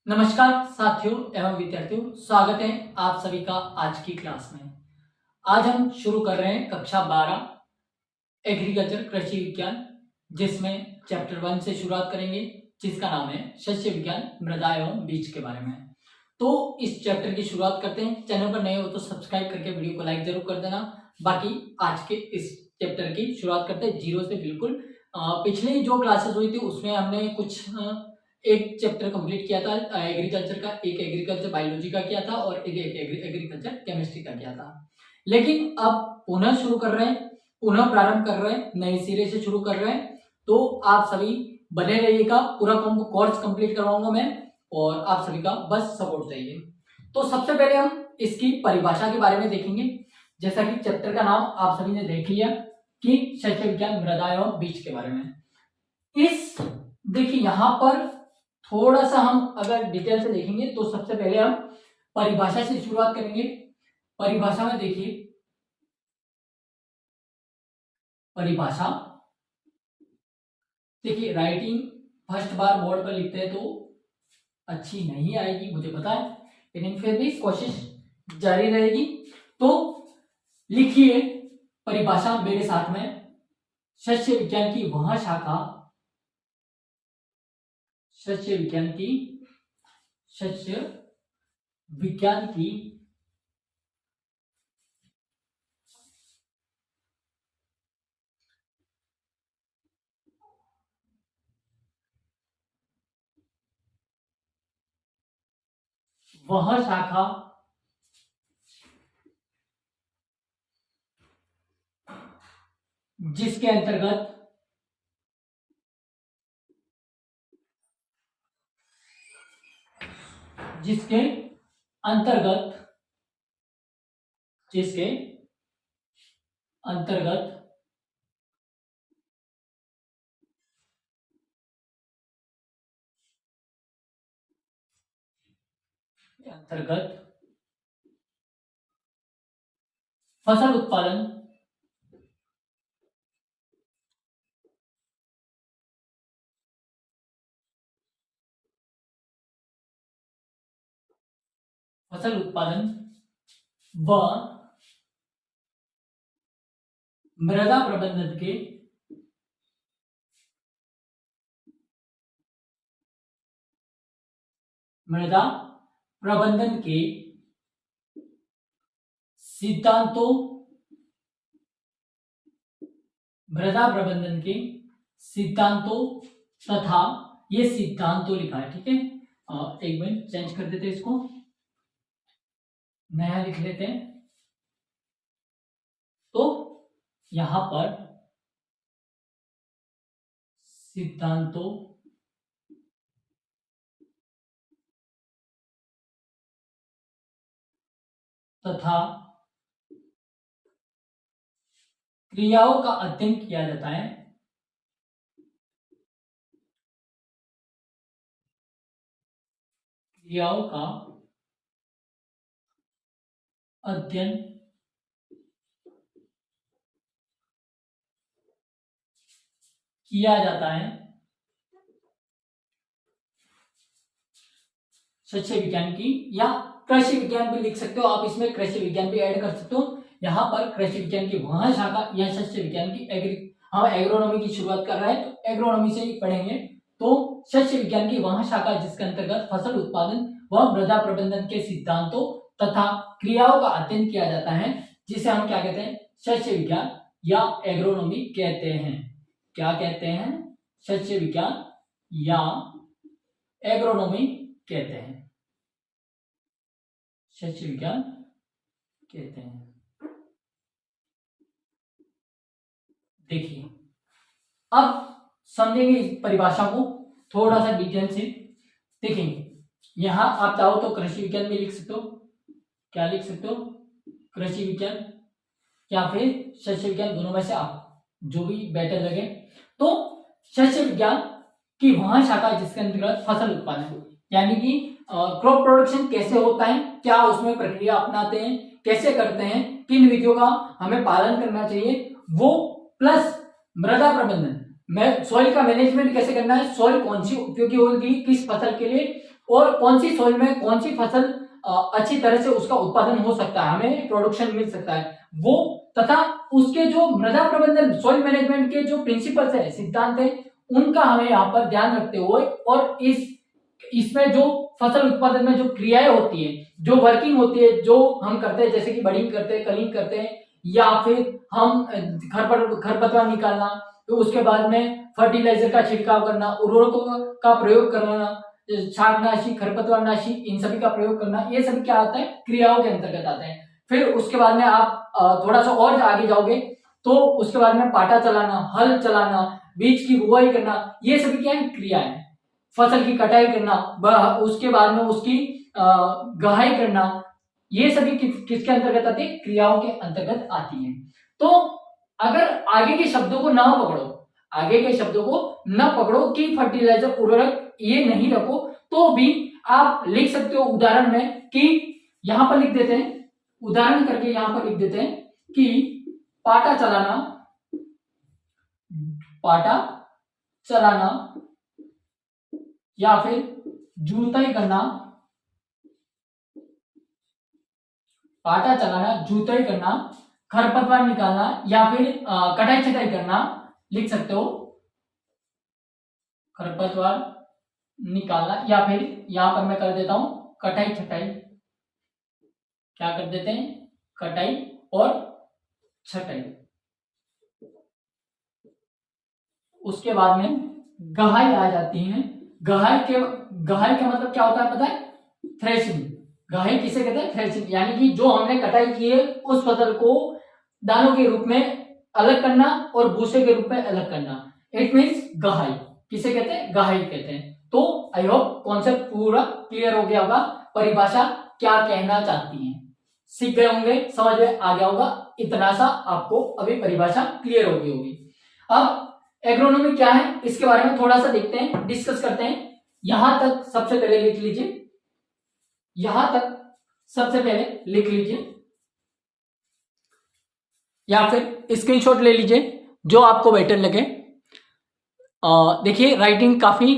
नमस्कार साथियों एवं विद्यार्थियों, स्वागत है आप सभी का आज की क्लास में। आज हम शुरू कर रहे हैं कक्षा 12 एग्रीकल्चर कृषि विज्ञान, जिसमें चैप्टर 1 से शुरुआत करेंगे, जिसका नाम है शस्य विज्ञान मृदा एवं बीज के बारे में। तो इस चैप्टर की शुरुआत करते हैं। चैनल पर नए हो तो सब्सक्राइब करके वीडियो को लाइक जरूर कर देना। बाकी आज के इस चैप्टर की शुरुआत करते हैं जीरो से। बिल्कुल पिछली जो क्लासेस हुई थी उसमें हमने कुछ एक चैप्टर कंप्लीट किया था एग्रीकल्चर का, एक एग्रीकल्चर बायोलॉजी का किया था और एक एग्रीकल्चर केमिस्ट्री का किया था। लेकिन अब पुनः शुरू कर रहे हैं, पुनः प्रारंभ कर रहे हैं, नए सिरे से शुरू कर रहे हैं। तो आप सभी बने रहिएगा, पूरा कोर्स कंप्लीट करवाऊंगा मैं और आप सभी का बस सपोर्ट चाहिए। तो सबसे पहले हम इसकी परिभाषा के बारे में देखेंगे। जैसा कि चैप्टर का नाम आप सभी ने देख लिया कि शस्य विज्ञान मृदा एवं बीज के बारे में। इस देखिए यहां पर थोड़ा सा हम अगर डिटेल से देखेंगे तो सबसे पहले हम परिभाषा से शुरुआत करेंगे। परिभाषा में देखिए, परिभाषा देखिए राइटिंग फर्स्ट बार बोर्ड पर लिखते हैं तो अच्छी नहीं आएगी, मुझे पता है, लेकिन फिर भी कोशिश जारी रहेगी। तो लिखिए परिभाषा मेरे साथ में। शस्य विज्ञान की वह शाखा, शस्य विज्ञान की, शस्य विज्ञान की वह शाखा जिसके अंतर्गत जिसके अंतर्गत जिसके अंतर्गत अंतर्गत फसल उत्पादन, फसल उत्पादन व मृदा प्रबंधन के मृदा प्रबंधन के सिद्धांतों, मृदा प्रबंधन के सिद्धांतों तथा ये सिद्धांतों लिखा है, ठीक है। एक मिनट चेंज कर देते हैं, इसको नया लिख लेते हैं। तो यहां पर सिद्धांतों तथा क्रियाओं का अध्ययन किया जाता है, क्रियाओं का अध्ययन किया जाता है शस्य विज्ञान की, या कृषि विज्ञान भी लिख सकते हो आप, इसमें कृषि विज्ञान भी ऐड कर सकते हो। यहाँ पर कृषि विज्ञान की वह शाखा या शस्य विज्ञान की हम एग्रोनॉमी की शुरुआत कर रहे हैं तो एग्रोनॉमी से ही पढ़ेंगे। तो शस्य विज्ञान की वह शाखा जिसके अंतर्गत फसल उत्पादन व मृदा प्रबंधन के सिद्धांतों तथा क्रियाओं का अध्ययन किया जाता है, जिसे हम क्या कहते हैं, शस्य विज्ञान या एग्रोनॉमी कहते हैं। क्या कहते हैं? शस्य विज्ञान या एग्रोनॉमी कहते हैं, शस्य विज्ञान कहते हैं। देखिए अब समझेंगे इस परिभाषा को थोड़ा सा डिटेल से। देखेंगे यहां आप चाहो तो कृषि विज्ञान भी लिख सकते हो, क्या लिख सकते हो, कृषि विज्ञान या फिर शस्य विज्ञान, दोनों में से आप जो भी बेटर लगे। तो शस्य विज्ञान की वह शाखा जिसके अंतर्गत फसल उत्पादन यानी कि क्रॉप प्रोडक्शन कैसे होता है, क्या उसमें प्रक्रिया अपनाते हैं, कैसे करते हैं, किन विधियों का हमें पालन करना चाहिए, वो प्लस मृदा प्रबंधन में सॉइल का मैनेजमेंट कैसे करना है, सॉइल कौन सी उपयोगी होगी किस फसल के लिए, और कौन सी सोइल में कौन सी फसल अच्छी तरह से उसका उत्पादन हो सकता है, हमें प्रोडक्शन मिल सकता है, वो तथा उसके जो मृदा प्रबंधन सॉइल मैनेजमेंट के जो प्रिंसिपल्स है, सिद्धांत है, उनका हमें यहाँ पर ध्यान रखते हुए और इसमें जो फसल उत्पादन में जो क्रियाएं होती है, जो वर्किंग होती है, जो हम करते हैं, जैसे कि बडिंग करते हैं, कलिंग करते हैं, या फिर हम खरपतवार निकालना, तो उसके बाद में फर्टिलाइजर का छिड़काव करना, उर्वरकों का प्रयोग करना, शाकनाशी, खरपतवारनाशी, इन सभी का प्रयोग करना, ये सभी क्या आता है, क्रियाओं के अंतर्गत आता है। फिर उसके बाद में आप थोड़ा सा और आगे जाओगे तो उसके बाद में पाटा चलाना, हल चलाना, बीज की बुआई करना, ये सभी क्या है, क्रिया है। फसल की कटाई करना, उसके बाद में उसकी गहाई करना, ये सभी किसके अंतर्गत आती है, क्रियाओं के अंतर्गत आती है। तो अगर आगे के शब्दों को ना पकड़ो, आगे के शब्दों को न पकड़ो कि फर्टिलाइजर, उर्वरक ये नहीं रखो, तो भी आप लिख सकते हो उदाहरण में कि यहां पर लिख देते हैं, उदाहरण करके यहां पर लिख देते हैं कि पाटा चलाना, पाटा चलाना या फिर जुताई करना, पाटा चलाना, जुताई करना, खरपतवार निकालना या फिर कटाई छटाई करना, लिख सकते हो खरपतवार निकालना, या फिर यहां पर मैं कर देता हूं कटाई छटाई, क्या कर देते हैं, कटाई और छटाई। उसके बाद में गहाई आ जाती है। गहाई का मतलब क्या होता है पता है, थ्रेशिंग। गहाई किसे कहते हैं, थ्रेशिंग, यानी कि जो हमने कटाई की है उस फसल को दानों के रूप में अलग करना और भूसे के रूप में अलग करना, इट मीन्स गहाई। किसे कहते हैं, गहाई कहते हैं। तो आई होप कॉन्सेप्ट पूरा क्लियर हो गया होगा, परिभाषा क्या कहना चाहती है सीख गए होंगे, समझ में आ गया होगा, इतना सा आपको अभी परिभाषा क्लियर हो गई होगी। अब एग्रोनॉमी क्या है इसके बारे में थोड़ा सा देखते हैं, डिस्कस करते हैं। यहां तक सबसे पहले लिख लीजिए, यहां तक सबसे पहले लिख लीजिए या फिर स्क्रीनशॉट ले लीजिए, जो आपको बेटर लगे। देखिए राइटिंग काफी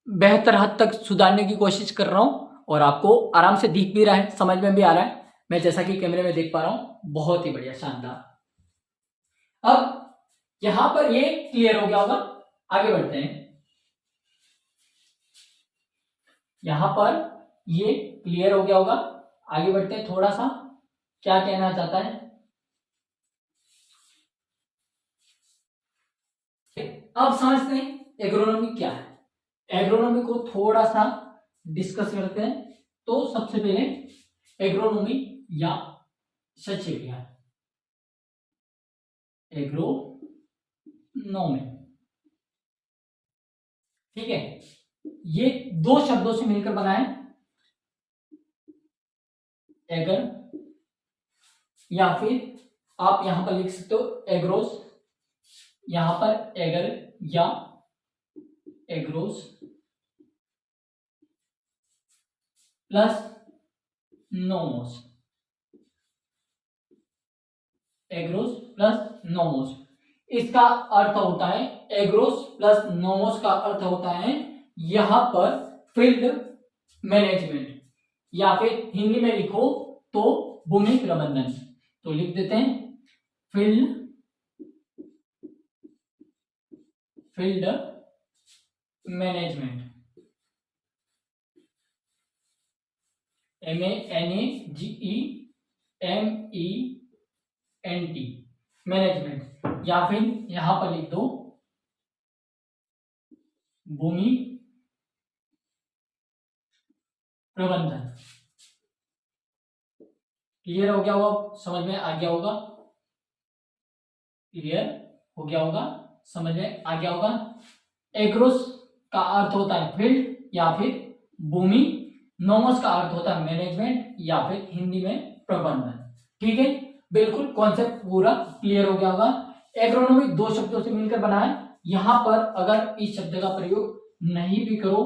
बेहतर हद तक सुधारने की कोशिश कर रहा हूं और आपको आराम से दिख भी रहा है, समझ में भी आ रहा है, मैं जैसा कि कैमरे में देख पा रहा हूं, बहुत ही बढ़िया, शानदार। अब यहां पर ये क्लियर हो गया होगा, आगे बढ़ते हैं। यहां पर ये क्लियर हो गया होगा, आगे बढ़ते हैं। थोड़ा सा क्या कहना चाहता है, अब समझते हैं एग्रोनॉमी क्या है। एग्रोनॉमी को थोड़ा सा डिस्कस करते हैं। तो सबसे पहले एग्रोनॉमी या सच्ची विज्ञान, एग्रोनॉमी, ठीक है, ये दो शब्दों से मिलकर बना है, एगर, या फिर आप यहां पर लिख सकते हो एग्रोस, यहां पर एगर या agarose plus nomos, agarose plus nomos. इसका अर्थ होता है, एग्रोस प्लस नोमोस का अर्थ होता है यहां पर फील्ड मैनेजमेंट, या फिर हिंदी में लिखो तो भूमि प्रबंधन। तो लिख देते हैं फील्ड मैनेजमेंट, MENAGEMENT, मैनेजमेंट, या फिर यहां पर लिख दो भूमि प्रबंधन। क्लियर हो गया होगा, समझ में आ गया होगा, क्लियर हो गया होगा, समझ में आ गया होगा। एग्रोस का अर्थ होता है फील्ड या फिर भूमि, नोमोस का अर्थ होता है मैनेजमेंट या फिर हिंदी में प्रबंधन। ठीक है, बिल्कुल कॉन्सेप्ट पूरा क्लियर हो गया होगा। एग्रोनॉमी दो शब्दों से मिलकर बना है। यहां पर अगर इस शब्द का प्रयोग नहीं भी करो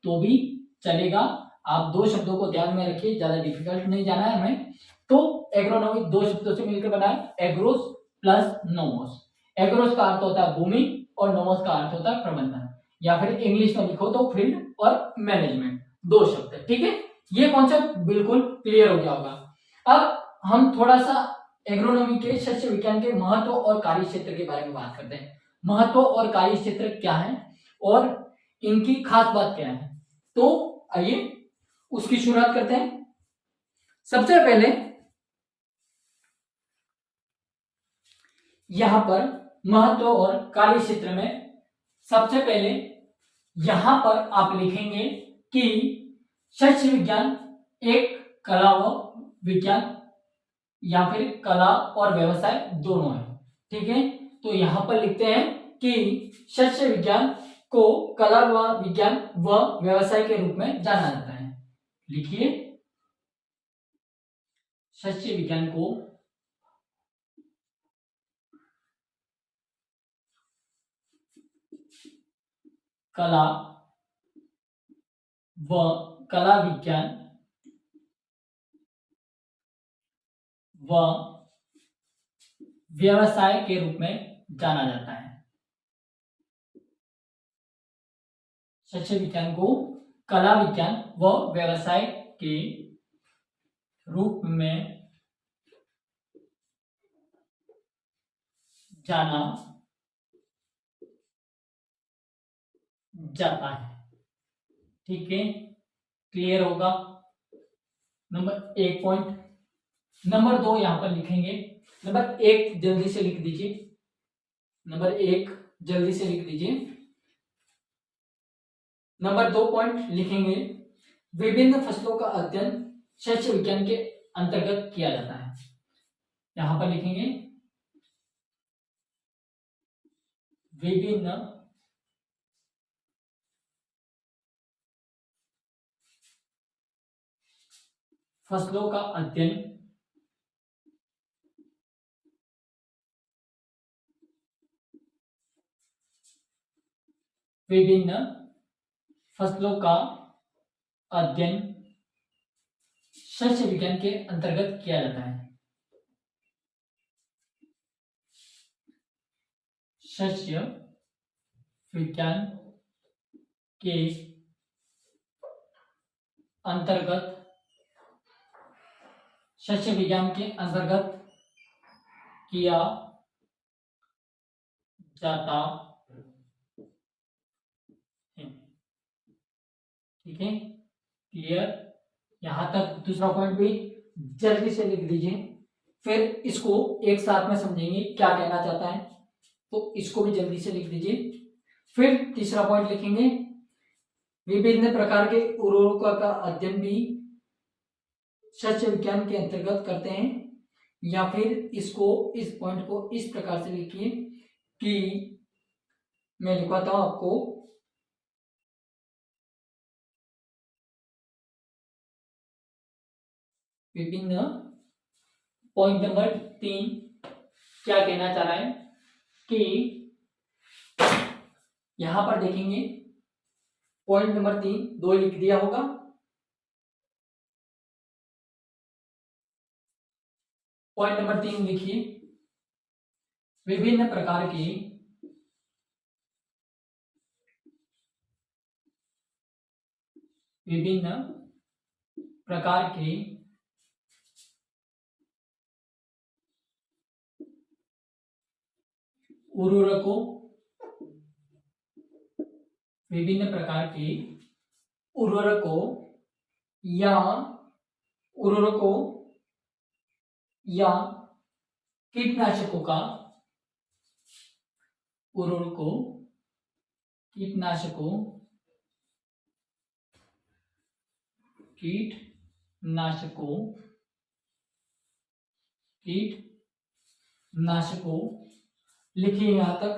तो भी चलेगा, आप दो शब्दों को ध्यान में रखिए, ज्यादा डिफिकल्ट नहीं जाना है हमें। तो एग्रोनॉमी दो शब्दों से मिलकर बना है, एग्रोस प्लस नोमोस। एग्रोस का अर्थ होता है भूमि और नोमोस का अर्थ होता है प्रबंधन, या फिर इंग्लिश में लिखो तो फील्ड और मैनेजमेंट, दो शब्द है। ठीक है, ये कॉन्सेप्ट बिल्कुल क्लियर हो गया होगा। अब हम थोड़ा सा एग्रोनॉमी के सस्य विज्ञान के महत्व और कार्य क्षेत्र के बारे में बात करते हैं। महत्व और कार्य क्षेत्र क्या है और इनकी खास बात क्या है, तो आइए उसकी शुरुआत करते हैं। सबसे पहले यहां पर महत्व और कार्य क्षेत्र में सबसे पहले यहां पर आप लिखेंगे कि सस्य विज्ञान एक कला व विज्ञान या फिर कला और व्यवसाय दोनों है। ठीक है, तो यहां पर लिखते हैं कि सस्य विज्ञान को कला व विज्ञान व व्यवसाय के रूप में जाना जाता है। लिखिए, सस्य विज्ञान को कला व कला विज्ञान व व्यवसाय के रूप में जाना जाता है। सस्य विज्ञान को कला विज्ञान व व्यवसाय के रूप में जाना जाता है। ठीक है, क्लियर होगा। नंबर एक पॉइंट। नंबर दो यहां पर लिखेंगे। नंबर एक जल्दी से लिख दीजिए। नंबर एक जल्दी से लिख दीजिए। नंबर दो पॉइंट लिखेंगे, विभिन्न फसलों का अध्ययन सस्य विज्ञान के अंतर्गत किया जाता है। यहां पर लिखेंगे विभिन्न फसलों का अध्ययन विभिन्न फसलों का अध्ययन सस्य विज्ञान के अंतर्गत किया जाता है। सस्य विज्ञान के अंतर्गत सस्य विज्ञान के अंतर्गत किया जाता है। ठीक है, क्लियर। यहां तक दूसरा पॉइंट भी जल्दी से लिख दीजिए, फिर इसको एक साथ में समझेंगे क्या कहना चाहता है, तो इसको भी जल्दी से लिख दीजिए। फिर तीसरा पॉइंट लिखेंगे, विभिन्न प्रकार के उर्वरकों का अध्ययन भी सस्य विज्ञान के अंतर्गत करते हैं। या फिर इसको, इस पॉइंट को इस प्रकार से लिखिए कि मैं लिखवाता हूं आपको, विभिन्न, पॉइंट नंबर 3 क्या कहना चाह रहा है कि यहां पर देखेंगे पॉइंट नंबर 3 दो लिख दिया होगा। पॉइंट नंबर 3 लिखिए, विभिन्न प्रकार की विभिन्न प्रकार के उर्वरकों, विभिन्न प्रकार के उर्वरकों या उर्वरकों या कीटनाशकों का, उर्वरकों कीटनाशकों कीटनाशकों कीटनाशकों लिखिए यहां तक।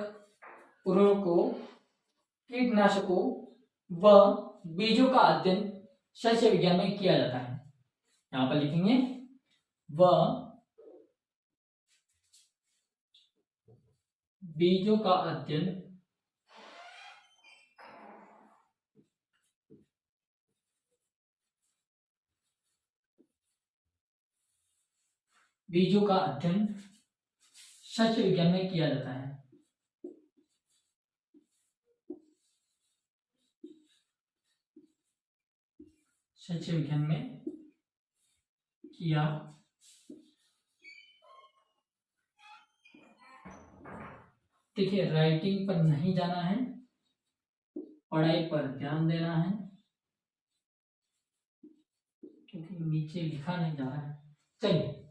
उर्वरकों, कीटनाशकों व बीजों का अध्ययन सस्य विज्ञान में किया जाता है। यहां पर लिखेंगे व बीजों का अध्ययन बीजों का अध्ययन सस्य विज्ञान में किया जाता है। शैक्षिक विज्ञान में किया। देखिए, राइटिंग पर नहीं जाना है, पढ़ाई पर ध्यान देना है, क्योंकि नीचे लिखा नहीं जा रहा है। चलिए,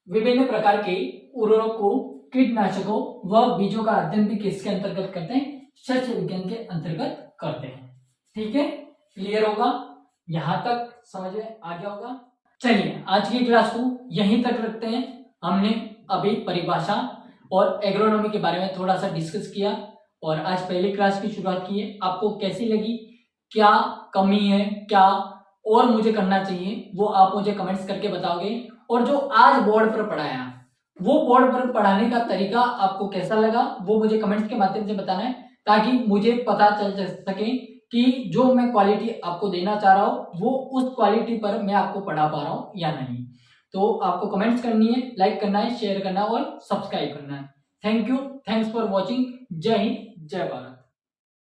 विभिन्न प्रकार के उर्वरकों, कीटनाशकों व बीजों का अध्ययन भी किसके अंतर्गत करते हैं? शैक्षिक विज्ञान के अंतर्गत करते हैं। ठीक है, क्लियर होगा? यहां तक समझ में आ गया होगा? चलिए, आज की क्लास को यहीं तक रखते हैं। हमने अभी परिभाषा और एग्रोनॉमी के बारे में थोड़ा सा डिस्कस किया और आज पहली क्लास की शुरुआत की है। आपको कैसी लगी, क्या कमी है, क्या और मुझे करना चाहिए, वो आप मुझे कमेंट्स करके बताओगे। और जो आज बोर्ड पर पढ़ाया, वो बोर्ड पर पढ़ाने का तरीका आपको कैसा लगा, वो मुझे कमेंट्स के माध्यम से बताना है, ताकि मुझे पता चल सके कि जो मैं क्वालिटी आपको देना चाह रहा हूं वो उस क्वालिटी पर मैं आपको पढ़ा पा रहा हूं या नहीं। तो आपको कमेंट्स करनी है, लाइक करना है, शेयर करना है और सब्सक्राइब करना है। Thank you, thanks for watching. जय हिंद, जय भारत।